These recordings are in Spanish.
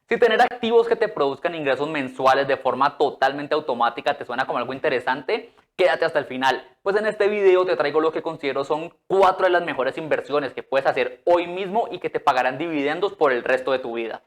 Si tener activos que te produzcan ingresos mensuales de forma totalmente automática te suena como algo interesante, quédate hasta el final, pues en este video te traigo lo que considero son 4 de las mejores inversiones que puedes hacer hoy mismo y que te pagarán dividendos por el resto de tu vida.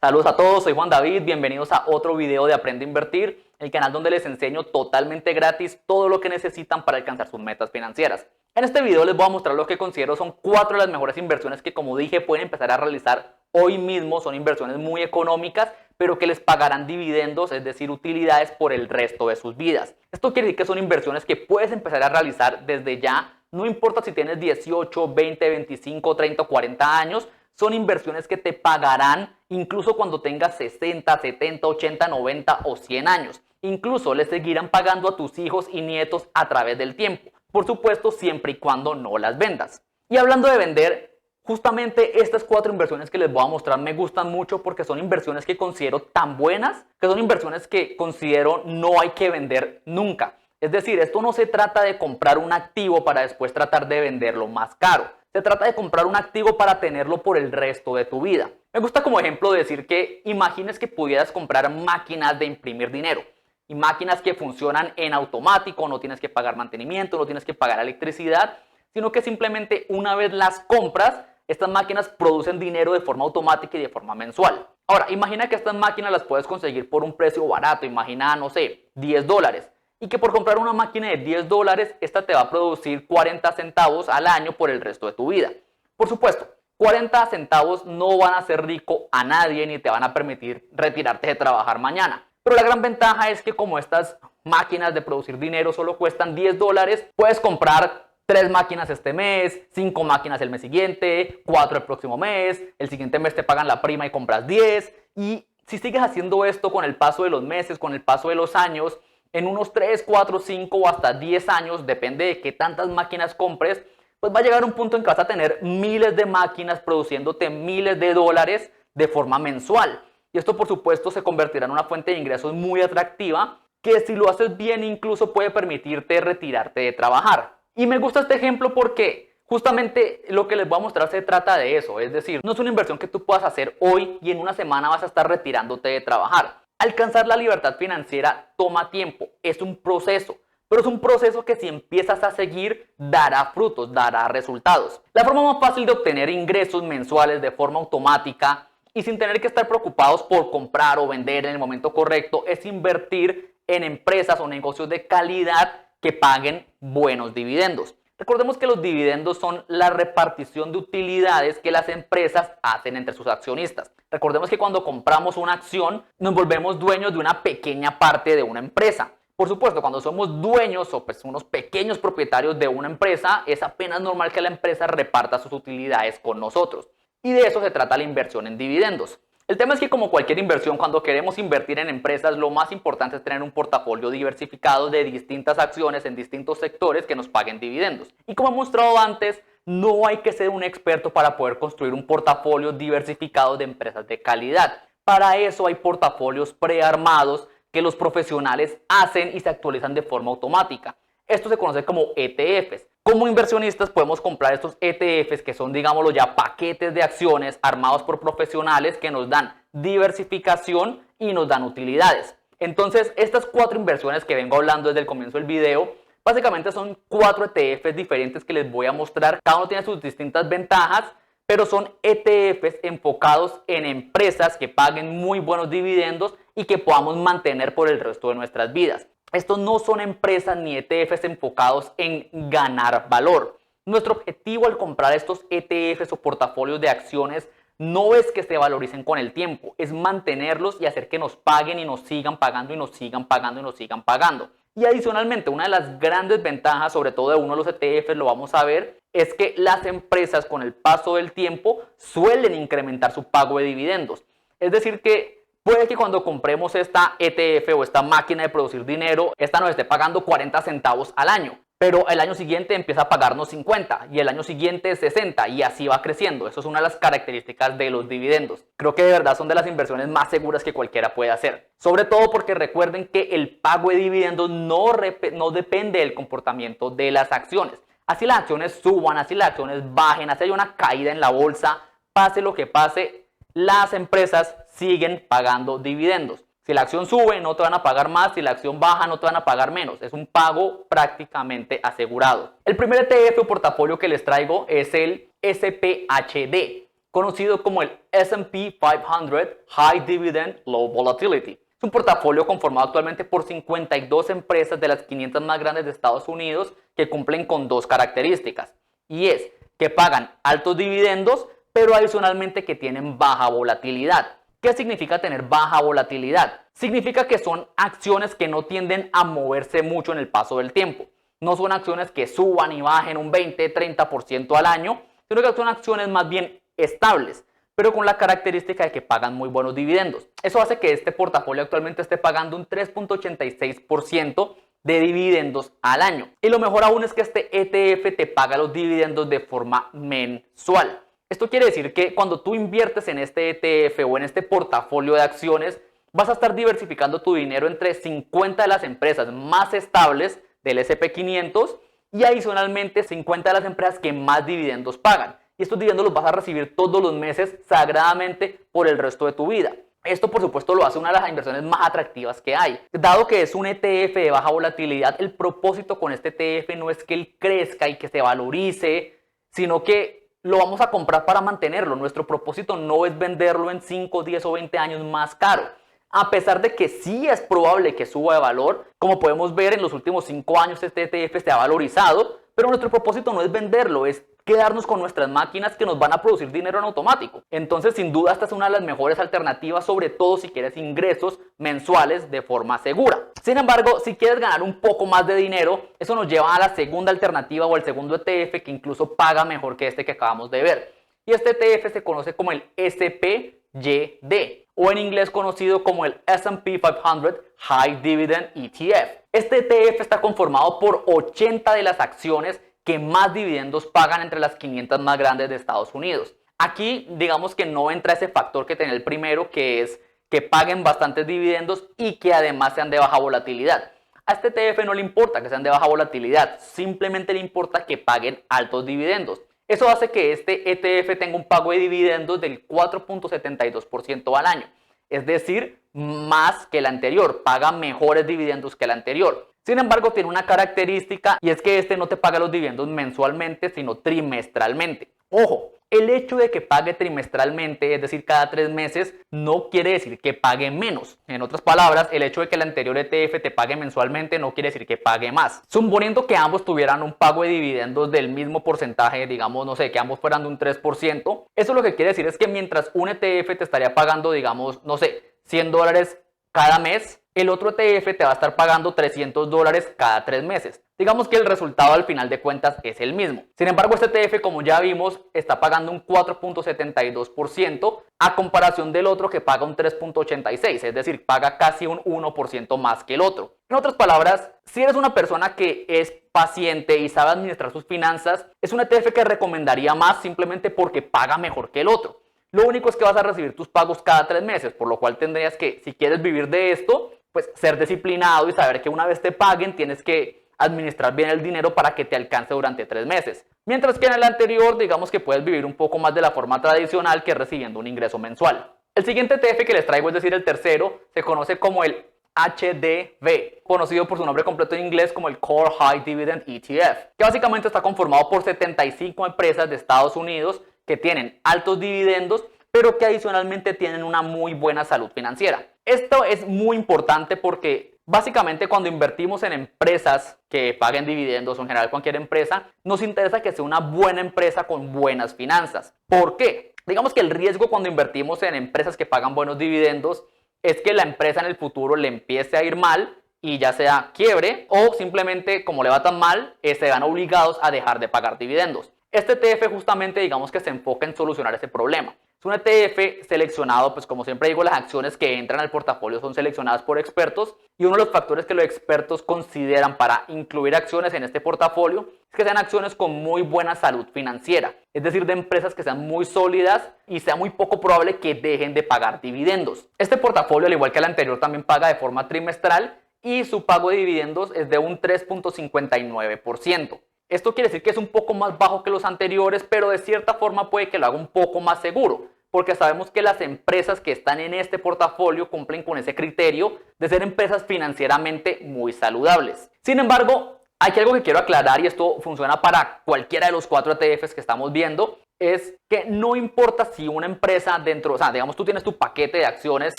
Saludos a todos, soy Juan David, bienvenidos a otro video de Aprende a Invertir, el canal donde les enseño totalmente gratis todo lo que necesitan para alcanzar sus metas financieras. En este video les voy a mostrar lo que considero son 4 de las mejores inversiones que, como dije, pueden empezar a realizar hoy mismo. Son inversiones muy económicas, pero que les pagarán dividendos, es decir, utilidades por el resto de sus vidas. Esto quiere decir que son inversiones que puedes empezar a realizar desde ya, no importa si tienes 18, 20, 25, 30 o 40 años, son inversiones que te pagarán incluso cuando tengas 60, 70, 80, 90 o 100 años. Incluso les seguirán pagando a tus hijos y nietos a través del tiempo. Por supuesto, siempre y cuando no las vendas. Y hablando de vender, justamente estas 4 inversiones que les voy a mostrar me gustan mucho porque son inversiones que considero tan buenas, que son inversiones que considero no hay que vender nunca. Es decir, esto no se trata de comprar un activo para después tratar de venderlo más caro. Se trata de comprar un activo para tenerlo por el resto de tu vida. Me gusta como ejemplo decir que imagines que pudieras comprar máquinas de imprimir dinero. Y máquinas que funcionan en automático, no tienes que pagar mantenimiento, no tienes que pagar electricidad, sino que simplemente una vez las compras, estas máquinas producen dinero de forma automática y de forma mensual. Ahora, imagina que estas máquinas las puedes conseguir por un precio barato, imagina, no sé, $10. Y que por comprar una máquina de $10, esta te va a producir 40 centavos al año por el resto de tu vida. Por supuesto, 40 centavos no van a hacer rico a nadie ni te van a permitir retirarte de trabajar mañana. Pero la gran ventaja es que como estas máquinas de producir dinero solo cuestan $10, puedes comprar 3 máquinas este mes, 5 máquinas el mes siguiente, 4 el próximo mes, el siguiente mes te pagan la prima y compras 10. Y si sigues haciendo esto con el paso de los meses, con el paso de los años, en unos 3, 4, 5 o hasta 10 años, depende de qué tantas máquinas compres, pues va a llegar un punto en que vas a tener miles de máquinas produciéndote miles de dólares de forma mensual. Y esto, por supuesto, se convertirá en una fuente de ingresos muy atractiva que, si lo haces bien, incluso puede permitirte retirarte de trabajar. Y me gusta este ejemplo porque justamente lo que les voy a mostrar se trata de eso. Es decir, no es una inversión que tú puedas hacer hoy y en una semana vas a estar retirándote de trabajar. Alcanzar la libertad financiera toma tiempo, es un proceso. Pero es un proceso que, si empiezas a seguir, dará frutos, dará resultados. La forma más fácil de obtener ingresos mensuales de forma automática y sin tener que estar preocupados por comprar o vender en el momento correcto es invertir en empresas o negocios de calidad que paguen buenos dividendos. Recordemos que los dividendos son la repartición de utilidades que las empresas hacen entre sus accionistas. Recordemos que cuando compramos una acción nos volvemos dueños de una pequeña parte de una empresa. Por supuesto, cuando somos dueños o pues unos pequeños propietarios de una empresa, es apenas normal que la empresa reparta sus utilidades con nosotros. Y de eso se trata la inversión en dividendos. El tema es que, como cualquier inversión, cuando queremos invertir en empresas, lo más importante es tener un portafolio diversificado de distintas acciones en distintos sectores que nos paguen dividendos. Y como he mostrado antes, no hay que ser un experto para poder construir un portafolio diversificado de empresas de calidad. Para eso hay portafolios prearmados que los profesionales hacen y se actualizan de forma automática. Esto se conoce como ETFs. Como inversionistas podemos comprar estos ETFs, que son, digámoslo ya, paquetes de acciones armados por profesionales que nos dan diversificación y nos dan utilidades. Entonces, estas 4 inversiones que vengo hablando desde el comienzo del video, básicamente son 4 ETFs diferentes que les voy a mostrar. Cada uno tiene sus distintas ventajas, pero son ETFs enfocados en empresas que paguen muy buenos dividendos y que podamos mantener por el resto de nuestras vidas. Estos no son empresas ni ETFs enfocados en ganar valor. Nuestro objetivo al comprar estos ETFs o portafolios de acciones no es que se valoricen con el tiempo, es mantenerlos y hacer que nos paguen y nos sigan pagando y nos sigan pagando y nos sigan pagando. Y adicionalmente, una de las grandes ventajas, sobre todo de uno de los ETFs, lo vamos a ver, es que las empresas, con el paso del tiempo, suelen incrementar su pago de dividendos. Es decir que puede que cuando compremos esta ETF o esta máquina de producir dinero, esta nos esté pagando 40 centavos al año, pero el año siguiente empieza a pagarnos 50 y el año siguiente 60 y así va creciendo. Eso es una de las características de los dividendos. Creo que de verdad son de las inversiones más seguras que cualquiera puede hacer. Sobre todo porque recuerden que el pago de dividendos no depende del comportamiento de las acciones. Así las acciones suban, así las acciones bajen, así hay una caída en la bolsa, pase lo que pase, las empresas siguen pagando dividendos. Si la acción sube, no te van a pagar más. Si la acción baja, no te van a pagar menos. Es un pago prácticamente asegurado. El primer ETF o portafolio que les traigo es el SPHD, conocido como el S&P 500 High Dividend Low Volatility. Es un portafolio conformado actualmente por 52 empresas de las 500 más grandes de Estados Unidos que cumplen con dos características. Y es que pagan altos dividendos, pero adicionalmente que tienen baja volatilidad. ¿Qué significa tener baja volatilidad? Significa que son acciones que no tienden a moverse mucho en el paso del tiempo. No son acciones que suban y bajen un 20-30% al año, sino que son acciones más bien estables, pero con la característica de que pagan muy buenos dividendos. Eso hace que este portafolio actualmente esté pagando un 3.86% de dividendos al año. Y lo mejor aún es que este ETF te paga los dividendos de forma mensual. Esto quiere decir que cuando tú inviertes en este ETF o en este portafolio de acciones, vas a estar diversificando tu dinero entre 50 de las empresas más estables del SP500 y adicionalmente 50 de las empresas que más dividendos pagan. Y estos dividendos los vas a recibir todos los meses sagradamente por el resto de tu vida. Esto, por supuesto, lo hace una de las inversiones más atractivas que hay. Dado que es un ETF de baja volatilidad, el propósito con este ETF no es que él crezca y que se valorice, sino que lo vamos a comprar para mantenerlo. Nuestro propósito no es venderlo en 5, 10 o 20 años más caro. A pesar de que sí es probable que suba de valor, como podemos ver en los últimos 5 años este ETF se ha valorizado, pero nuestro propósito no es venderlo, es quedarnos con nuestras máquinas que nos van a producir dinero en automático. Entonces, sin duda, esta es una de las mejores alternativas, sobre todo si quieres ingresos mensuales de forma segura. Sin embargo, si quieres ganar un poco más de dinero, eso nos lleva a la segunda alternativa o el segundo ETF que incluso paga mejor que este que acabamos de ver. Y este ETF se conoce como el SPYD, o en inglés conocido como el S&P 500 High Dividend ETF. Este ETF está conformado por 80 de las acciones que más dividendos pagan entre las 500 más grandes de Estados Unidos. Aquí digamos que no entra ese factor que tenía el primero, que es que paguen bastantes dividendos y que además sean de baja volatilidad. A este ETF no le importa que sean de baja volatilidad, simplemente le importa que paguen altos dividendos. Eso hace que este ETF tenga un pago de dividendos del 4.72% al año, es decir, más que el anterior, paga mejores dividendos que el anterior. Sin embargo, tiene una característica y es que este no te paga los dividendos mensualmente, sino trimestralmente. Ojo, el hecho de que pague trimestralmente, es decir, cada 3 meses, no quiere decir que pague menos. En otras palabras, el hecho de que el anterior ETF te pague mensualmente no quiere decir que pague más. Suponiendo que ambos tuvieran un pago de dividendos del mismo porcentaje, digamos, no sé, que ambos fueran de un 3%, eso lo que quiere decir es que mientras un ETF te estaría pagando, digamos, no sé, $100 cada mes, el otro ETF te va a estar pagando $300 cada 3 meses. Digamos que el resultado al final de cuentas es el mismo. Sin embargo, este ETF, como ya vimos, está pagando un 4.72% a comparación del otro que paga un 3.86%, es decir, paga casi un 1% más que el otro. En otras palabras, si eres una persona que es paciente y sabe administrar sus finanzas, es un ETF que recomendaría más simplemente porque paga mejor que el otro. Lo único es que vas a recibir tus pagos cada 3 meses, por lo cual tendrías que, si quieres vivir de esto, pues ser disciplinado y saber que una vez te paguen tienes que administrar bien el dinero para que te alcance durante 3 meses. Mientras que en el anterior, digamos que puedes vivir un poco más de la forma tradicional, que es recibiendo un ingreso mensual. El siguiente ETF que les traigo, es decir, el tercero, se conoce como el HDV, conocido por su nombre completo en inglés como el Core High Dividend ETF, que básicamente está conformado por 75 empresas de Estados Unidos que tienen altos dividendos, pero que adicionalmente tienen una muy buena salud financiera. Esto es muy importante porque básicamente cuando invertimos en empresas que paguen dividendos o en general cualquier empresa, nos interesa que sea una buena empresa con buenas finanzas. ¿Por qué? Digamos que el riesgo cuando invertimos en empresas que pagan buenos dividendos es que la empresa en el futuro le empiece a ir mal y ya sea quiebre o simplemente como le va tan mal, se vean obligados a dejar de pagar dividendos. Este ETF justamente digamos que se enfoca en solucionar ese problema. Es un ETF seleccionado, pues como siempre digo, las acciones que entran al portafolio son seleccionadas por expertos y uno de los factores que los expertos consideran para incluir acciones en este portafolio es que sean acciones con muy buena salud financiera, es decir, de empresas que sean muy sólidas y sea muy poco probable que dejen de pagar dividendos. Este portafolio, al igual que el anterior, también paga de forma trimestral y su pago de dividendos es de un 3.59%. Esto quiere decir que es un poco más bajo que los anteriores, pero de cierta forma puede que lo haga un poco más seguro, porque sabemos que las empresas que están en este portafolio cumplen con ese criterio de ser empresas financieramente muy saludables. Sin embargo, hay algo que quiero aclarar, y esto funciona para cualquiera de los 4 ETFs que estamos viendo, es que no importa si una empresa dentro, o sea, digamos tú tienes tu paquete de acciones,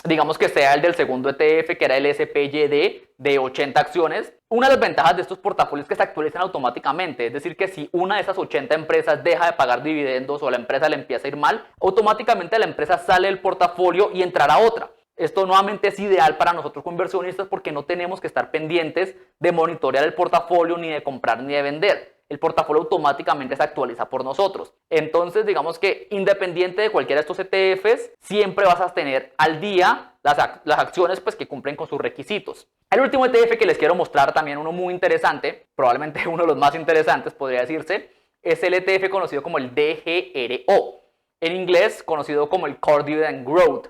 digamos que sea el del segundo ETF, que era el SPYD de 80 acciones. Una de las ventajas de estos portafolios es que se actualizan automáticamente, es decir, que si una de esas 80 empresas deja de pagar dividendos o la empresa le empieza a ir mal, automáticamente la empresa sale del portafolio y entrará otra. Esto nuevamente es ideal para nosotros como inversionistas porque no tenemos que estar pendientes de monitorear el portafolio, ni de comprar ni de vender. El portafolio automáticamente se actualiza por nosotros. Entonces, digamos que independiente de cualquiera de estos ETFs, siempre vas a tener al día las acciones pues, que cumplen con sus requisitos. El último ETF que les quiero mostrar, también uno muy interesante, probablemente uno de los más interesantes podría decirse, es el ETF conocido como el DGRO, en inglés conocido como el Core Dividend Growth.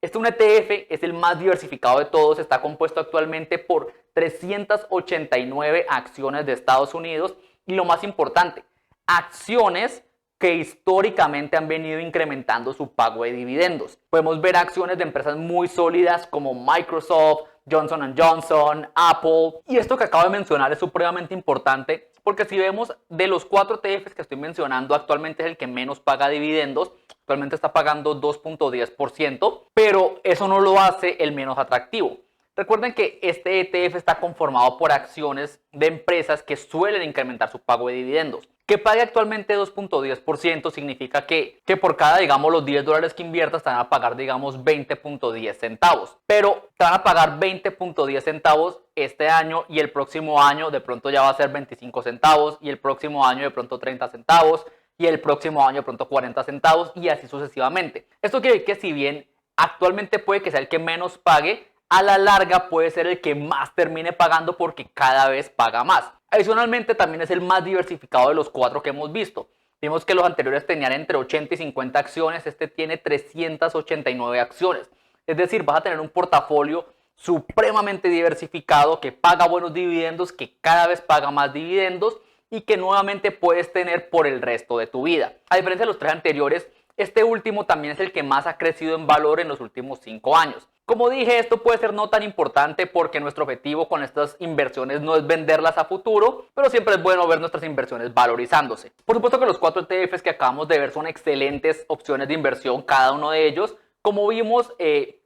Este un ETF es el más diversificado de todos, está compuesto actualmente por 389 acciones de Estados Unidos y lo más importante, acciones que históricamente han venido incrementando su pago de dividendos. Podemos ver acciones de empresas muy sólidas como Microsoft, Johnson & Johnson, Apple. Y esto que acabo de mencionar es supremamente importante porque si vemos de los 4 ETFs que estoy mencionando, actualmente es el que menos paga dividendos. Actualmente está pagando 2.10%, pero eso no lo hace el menos atractivo. Recuerden que este ETF está conformado por acciones de empresas que suelen incrementar su pago de dividendos. Que pague actualmente 2.10% significa que por cada, digamos, los $10 que inviertas te van a pagar, digamos, 20.10 centavos. Pero te van a pagar 20.10 centavos este año y el próximo año de pronto ya va a ser 25 centavos y el próximo año de pronto 30 centavos y el próximo año de pronto 40 centavos y así sucesivamente. Esto quiere decir que si bien actualmente puede que sea el que menos pague, a la larga puede ser el que más termine pagando porque cada vez paga más. Adicionalmente también es el más diversificado de los 4 que hemos visto. Vimos que los anteriores tenían entre 80 y 50 acciones, este tiene 389 acciones. Es decir, vas a tener un portafolio supremamente diversificado que paga buenos dividendos, que cada vez paga más dividendos y que nuevamente puedes tener por el resto de tu vida. A diferencia de los 3 anteriores, este último también es el que más ha crecido en valor en los últimos 5 años. Como dije, esto puede ser no tan importante porque nuestro objetivo con estas inversiones no es venderlas a futuro, pero siempre es bueno ver nuestras inversiones valorizándose. Por supuesto que los 4 ETFs que acabamos de ver son excelentes opciones de inversión, cada uno de ellos. Como vimos,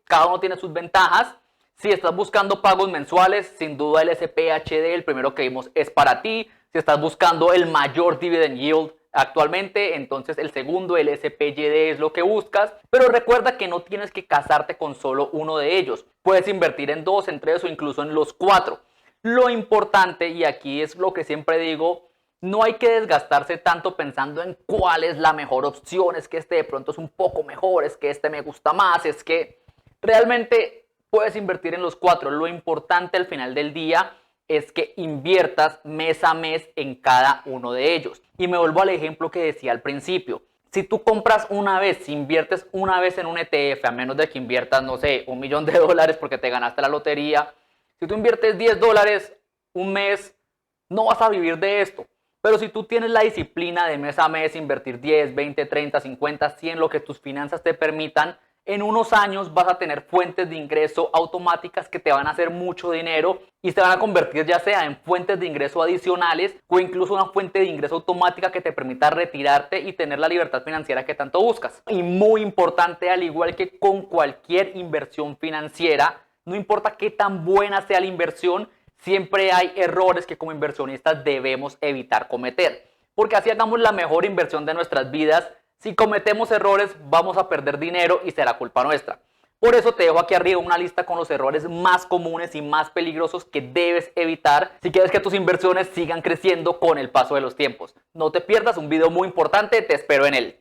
cada uno tiene sus ventajas. Si estás buscando pagos mensuales, sin duda el SPHD, el primero que vimos, es para ti. Si estás buscando el mayor dividend yield actualmente, entonces el segundo, el SPYD, es lo que buscas, pero recuerda que no tienes que casarte con solo uno de ellos. Puedes invertir en 2, en 3 o incluso en los 4. Lo importante, y aquí es lo que siempre digo, no hay que desgastarse tanto pensando en cuál es la mejor opción, es que este de pronto es un poco mejor, es que este me gusta más, es que realmente puedes invertir en los 4. Lo importante al final del día es que inviertas mes a mes en cada uno de ellos. Y me vuelvo al ejemplo que decía al principio. Si tú compras una vez, si inviertes una vez en un ETF, a menos de que inviertas, no sé, $1 millón porque te ganaste la lotería, si tú inviertes $10 un mes, no vas a vivir de esto. Pero si tú tienes la disciplina de mes a mes invertir 10, 20, 30, 50, 100, lo que tus finanzas te permitan, en unos años vas a tener fuentes de ingreso automáticas que te van a hacer mucho dinero y se van a convertir ya sea en fuentes de ingreso adicionales o incluso una fuente de ingreso automática que te permita retirarte y tener la libertad financiera que tanto buscas. Y muy importante, al igual que con cualquier inversión financiera, no importa qué tan buena sea la inversión, siempre hay errores que como inversionistas debemos evitar cometer. Porque así hagamos la mejor inversión de nuestras vidas, si cometemos errores vamos a perder dinero y será culpa nuestra. Por eso te dejo aquí arriba una lista con los errores más comunes y más peligrosos que debes evitar si quieres que tus inversiones sigan creciendo con el paso de los tiempos. No te pierdas un video muy importante, te espero en él.